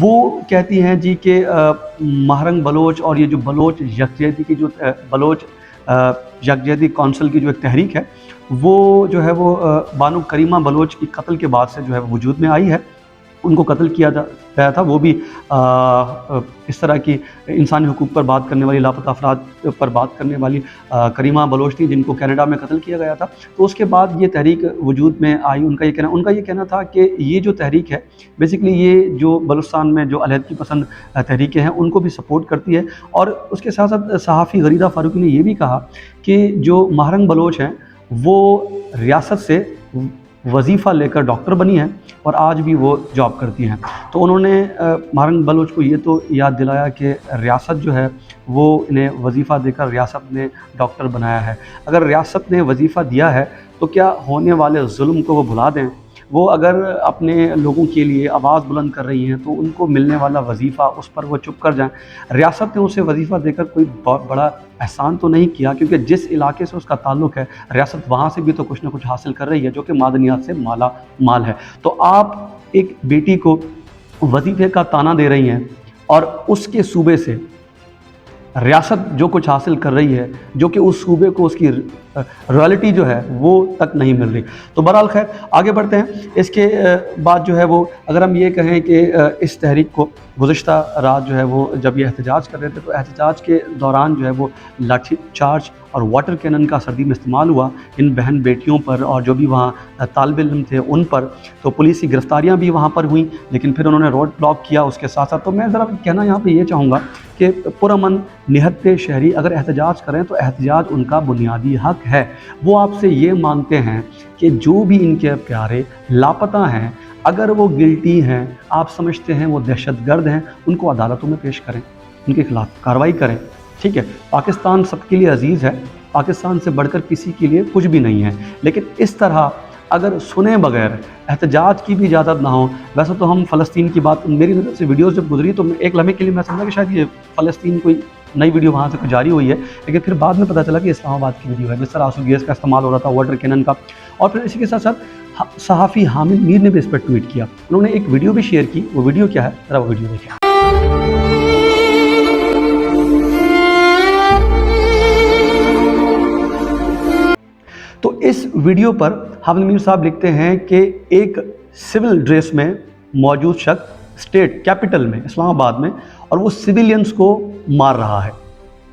وہ کہتی ہیں جی کہ مہرنگ بلوچ اور یہ جو بلوچ یکجہتی کی جو بلوچ یکجہتی کونسل کی جو ایک تحریک ہے وہ جو ہے وہ بانو کریمہ بلوچ کی قتل کے بعد سے جو ہے وجود میں آئی ہے. ان کو قتل کیا گیا تھا، وہ بھی اس طرح کی انسانی حقوق پر بات کرنے والی، لاپتہ افراد پر بات کرنے والی کریمہ بلوچ تھی جن کو کینیڈا میں قتل کیا گیا تھا. تو اس کے بعد یہ تحریک وجود میں آئی. ان کا یہ کہنا تھا کہ یہ جو تحریک ہے بیسیکلی یہ جو بلوچستان میں جو علیحدگی پسند تحریکیں ہیں ان کو بھی سپورٹ کرتی ہے. اور اس کے ساتھ ساتھ صحافی غریدہ فاروقی نے یہ بھی کہا کہ جو مہرنگ بلوچ ہیں وہ ریاست سے وظیفہ لے کر ڈاکٹر بنی ہیں اور آج بھی وہ جاب کرتی ہیں. تو انہوں نے مہرنگ بلوچ کو یہ تو یاد دلایا کہ ریاست جو ہے وہ انہیں وظیفہ دے کر ریاست نے ڈاکٹر بنایا ہے. اگر ریاست نے وظیفہ دیا ہے تو کیا ہونے والے ظلم کو وہ بھلا دیں؟ وہ اگر اپنے لوگوں کے لیے آواز بلند کر رہی ہیں تو ان کو ملنے والا وظیفہ اس پر وہ چپ کر جائیں. ریاست نے اسے وظیفہ دے کر کوئی بہت بڑا احسان تو نہیں کیا، کیونکہ جس علاقے سے اس کا تعلق ہے ریاست وہاں سے بھی تو کچھ نہ کچھ حاصل کر رہی ہے جو کہ معدنیات سے مالا مال ہے. تو آپ ایک بیٹی کو وظیفے کا تانا دے رہی ہیں اور اس کے صوبے سے ریاست جو کچھ حاصل کر رہی ہے جو کہ اس صوبے کو اس کی رائلٹی جو ہے وہ تک نہیں مل رہی. تو بہرحال خیر آگے بڑھتے ہیں. اس کے بعد جو ہے وہ اگر ہم یہ کہیں کہ اس تحریک کو گزشتہ رات جو ہے وہ جب یہ احتجاج کر رہے تھے تو احتجاج کے دوران جو ہے وہ لاٹھی چارج اور واٹر کینن کا سردی میں استعمال ہوا ان بہن بیٹیوں پر اور جو بھی وہاں طالب علم تھے ان پر. تو پولیسی گرفتاریاں بھی وہاں پر ہوئیں لیکن پھر انہوں نے روڈ بلاک کیا اس کے ساتھ ساتھ. تو میں ذرا کہنا یہاں پہ یہ چاہوں گا کہ پرامن نہتے شہری اگر احتجاج کریں تو احتجاج ان کا بنیادی حق ہے. وہ آپ سے یہ مانگتے ہیں کہ جو بھی ان کے پیارے لاپتہ ہیں اگر وہ گلٹی ہیں، آپ سمجھتے ہیں وہ دہشت گرد ہیں، ان کو عدالتوں میں پیش کریں، ان کے خلاف کارروائی کریں. ٹھیک ہے، پاکستان سب کے لیے عزیز ہے، پاکستان سے بڑھ کر کسی کے لیے کچھ بھی نہیں ہے، لیکن اس طرح اگر سنے بغیر احتجاج کی بھی اجازت نہ ہو. ویسے تو ہم فلسطین کی بات، میری نظر سے ویڈیوز جب گزری تو ایک لمحے کے لیے میں سمجھا کہ شاید یہ فلسطین کوئی نئی ویڈیو وہاں سے جاری ہوئی ہے، لیکن پھر بعد میں پتہ چلا کہ اسلام آباد کی ویڈیو ہے جس طرح آنسو گیس کا استعمال ہو رہا تھا، واٹر کینن کا. اور پھر اسی کے ساتھ ساتھ صحافی حامد میر نے بھی اس پر ٹویٹ کیا. انہوں نے ایک ویڈیو بھی شیئر کی. وہ ویڈیو کیا ہے ذرا وہ ویڈیو دیکھیں. تو اس ویڈیو پر حامد میر صاحب لکھتے ہیں کہ ایک سول ڈریس میں موجود شخص اسٹیٹ کیپٹل میں اسلام آباد میں اور وہ سویلینز کو مار رہا ہے.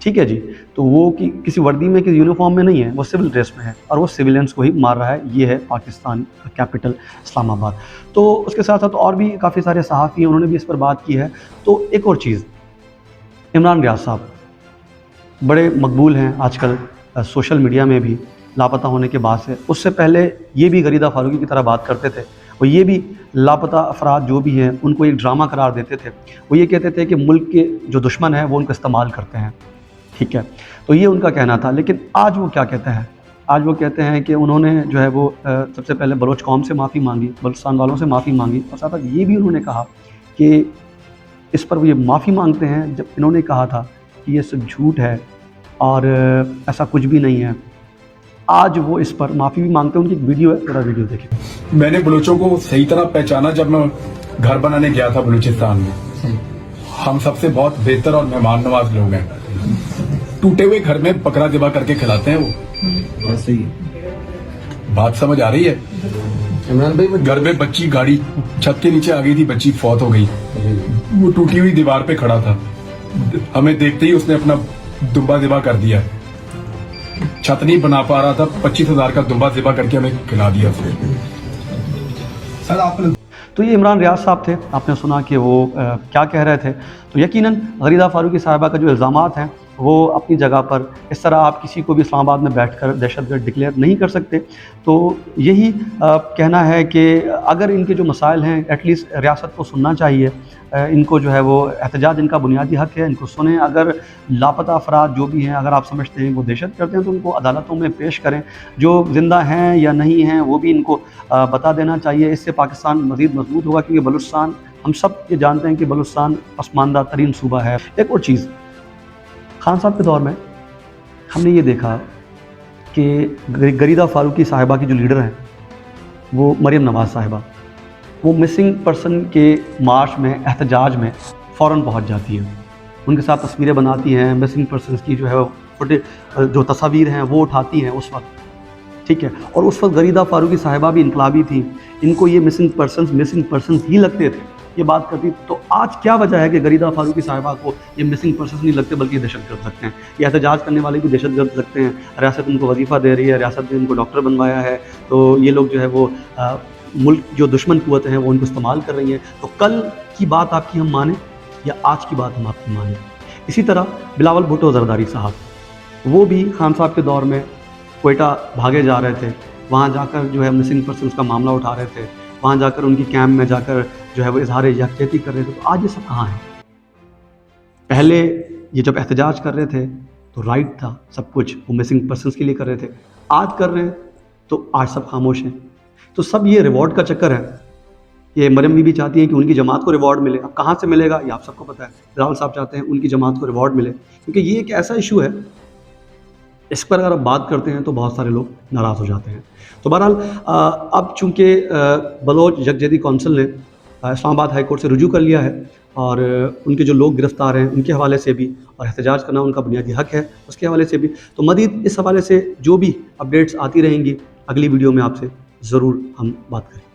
ٹھیک ہے جی، تو وہ کسی وردی میں کسی یونیفارم میں نہیں ہے، وہ سول ڈریس میں ہے اور وہ سویلینز کو ہی مار رہا ہے. یہ ہے پاکستان کا کیپٹل اسلام آباد. تو اس کے ساتھ ساتھ اور بھی کافی سارے صحافی ہیں انہوں نے بھی اس پر بات کی ہے. تو ایک اور چیز، عمران ریاض صاحب بڑے مقبول ہیں آج کل سوشل میڈیا میں بھی لاپتہ ہونے کے بعد سے. اس سے پہلے یہ بھی غریدہ فاروقی کی طرح بات کرتے تھے. وہ یہ بھی لاپتہ افراد جو بھی ہیں ان کو ایک ڈرامہ قرار دیتے تھے. وہ یہ کہتے تھے کہ ملک کے جو دشمن ہیں وہ ان کو استعمال کرتے ہیں. ٹھیک ہے، تو یہ ان کا کہنا تھا. لیکن آج وہ کیا کہتے ہیں؟ آج وہ کہتے ہیں کہ انہوں نے جو ہے وہ سب سے پہلے بلوچ قوم سے معافی مانگی، بلوچستان والوں سے معافی مانگی، اور ساتھ یہ بھی انہوں نے کہا کہ اس پر وہ یہ معافی مانگتے ہیں جب انہوں نے کہا تھا کہ یہ سب جھوٹ ہے اور ایسا کچھ بھی نہیں ہے. آج وہ اس پر معافی بھی مانگتے ہیں. ان کی ایک ویڈیو ہے، ذرا ویڈیو دیکھیں. میں نے بلوچوں کو صحیح طرح پہچانا جب میں گھر بنانے گیا تھا بلوچستان میں. ہم سب سے بہت بہتر اور مہمان نواز لوگ ہیں. ٹوٹے ہوئے گھر میں بکرا ذبح کر کے کھلاتے ہیں. وہ ایسے ہی بات سمجھ آ رہی ہے؟ عمران بھائی گھر میں بچی گاڑی چھت کے نیچے آ گئی تھی، بچی فوت ہو گئی، وہ ٹوٹی ہوئی دیوار پہ کھڑا تھا. ہمیں دیکھتے ہی اس نے اپنا دمبا ذبح کر دیا. چھت نہیں بنا پا رہا تھا، 25,000 کا دمبا ذبح کر کے ہمیں کھلا دیا. تو یہ عمران ریاض صاحب تھے. آپ نے سنا کہ وہ کیا کہہ رہے تھے. تو یقیناً غریدہ فاروقی صاحبہ کا جو الزامات ہیں وہ اپنی جگہ پر، اس طرح آپ کسی کو بھی اسلام آباد میں بیٹھ کر دہشت گرد ڈکلیئر نہیں کر سکتے. تو یہی کہنا ہے کہ اگر ان کے جو مسائل ہیں ایٹ لیسٹ ریاست کو سننا چاہیے. ان کو جو ہے وہ احتجاج ان کا بنیادی حق ہے، ان کو سنیں. اگر لاپتہ افراد جو بھی ہیں اگر آپ سمجھتے ہیں وہ دہشت کرتے ہیں تو ان کو عدالتوں میں پیش کریں. جو زندہ ہیں یا نہیں ہیں وہ بھی ان کو بتا دینا چاہیے. اس سے پاکستان مزید مضبوط ہوگا، کیونکہ بلوچستان ہم سب یہ جانتے ہیں کہ بلوچستان پسماندہ ترین صوبہ ہے. ایک اور چیز، خان صاحب کے دور میں ہم نے یہ دیکھا کہ غریدہ فاروقی صاحبہ کی جو لیڈر ہیں وہ مریم نواز صاحبہ، وہ مسنگ پرسن کے مارچ میں احتجاج میں فوراً پہنچ جاتی ہے، ان کے ساتھ تصویریں بناتی ہیں، مسنگ پرسنس کی جو ہے جو تصاویر ہیں وہ اٹھاتی ہیں اس وقت، ٹھیک ہے. اور اس وقت غریدہ فاروقی صاحبہ بھی انقلابی تھیں، ان کو یہ مسنگ پرسنس ہی لگتے تھے یہ بات کرتی. تو آج کیا وجہ ہے کہ غریدہ فاروقی صاحبہ کو یہ مسنگ پرسنس نہیں لگتے بلکہ دہشت گرد لگتے ہیں؟ یہ احتجاج کرنے والے بھی دہشت گرد لگتے ہیں، ریاست ان کو وظیفہ دے رہی ہے، ریاست نے ان کو ڈاکٹر بنوایا ہے، تو یہ لوگ جو ہے وہ ملک جو دشمن قوتیں ہیں وہ ان کو استعمال کر رہی ہیں. تو کل کی بات آپ کی ہم مانیں یا آج کی بات ہم آپ کی مانیں؟ اسی طرح بلاول بھٹو زرداری صاحب، وہ بھی خان صاحب کے دور میں کوئٹہ بھاگے جا رہے تھے، وہاں جا کر جو ہے مسنگ پرسنس کا معاملہ اٹھا رہے تھے، وہاں جا کر ان کی کیمپ میں جا کر جو ہے وہ اظہار یکجہتی کر رہے تھے. تو آج یہ سب کہاں ہیں؟ پہلے یہ جب احتجاج کر رہے تھے تو رائٹ تھا سب کچھ، وہ مسنگ پرسنس کے لیے کر رہے تھے، آج کر رہے ہیں تو آج سب خاموش ہیں. تو سب یہ ریوارڈ کا چکر ہے. یہ مریم بی بھی چاہتی ہیں کہ ان کی جماعت کو ریوارڈ ملے. اب کہاں سے ملے گا یہ آپ سب کو پتہ ہے. بلاول صاحب چاہتے ہیں ان کی جماعت کو ریوارڈ ملے، کیونکہ یہ ایک ایسا ایشو ہے اس پر اگر آپ بات کرتے ہیں تو بہت سارے لوگ ناراض ہو جاتے ہیں. تو بہرحال اب چونکہ بلوچ یکجہتی کونسل نے اسلام آباد ہائی کورٹ سے رجوع کر لیا ہے اور ان کے جو لوگ گرفتار ہیں ان کے حوالے سے بھی، اور احتجاج کرنا ان کا بنیادی حق ہے اس کے حوالے سے بھی، تو مزید اس حوالے سے جو بھی اپڈیٹس آتی رہیں گی اگلی ویڈیو میں آپ سے ضرور ہم بات کریں.